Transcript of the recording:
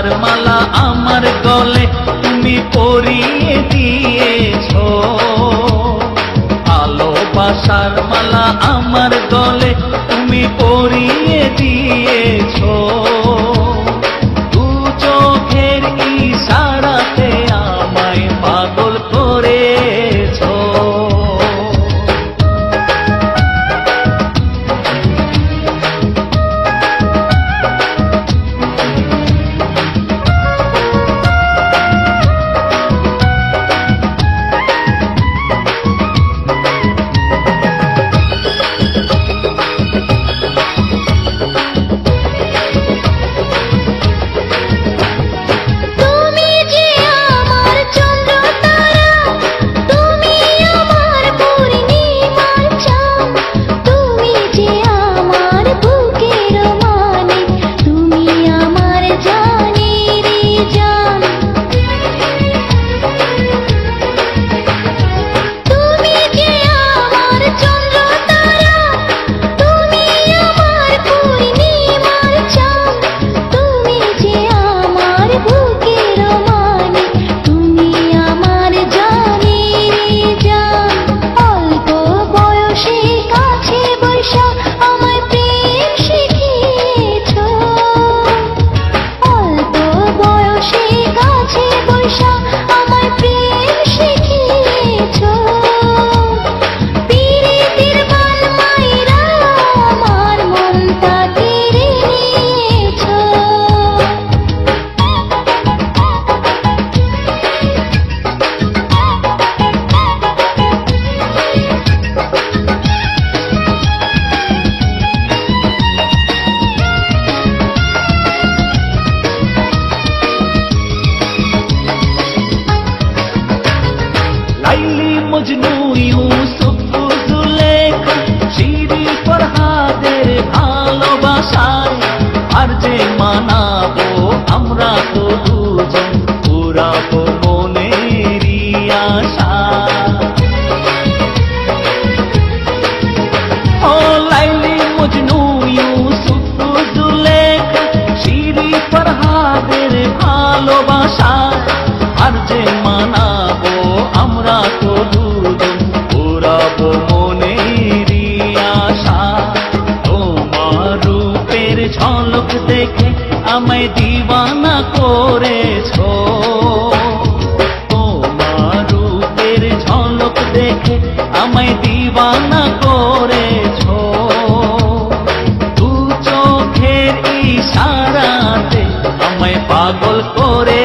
ভালোবাসার মালা আমার গলে তুমি পরিয়ে দিয়েছো, ভালোবাসার মালা আমার গলে তুমি পরিয়ে দিয়েছো। দু চোখের ইশারাতে আমায় পাগল করেছো। লাইলি মজনু ইউসুফ জুলেখা শিরি ফরহাদের ভালোবাসায় আর যে মানাবো আমরা তো দুজন পুরাবো মনেরই আশা। ও লাইলি মজনু ইউসুফ জুলেখা শিরি ফরহাদের ভালোবাসায় আর যে মানাবো আমরা তো দুজন পুরাবো মনেরই আশা। তোমার রূপের ঝলক দেখে আমায় দিওয়ানা করেছো, তোমার রূপের ঝলক দেখে আমায় দিওয়ানা করেছো। দু চোখের ইশারাতে আমায় পাগল করে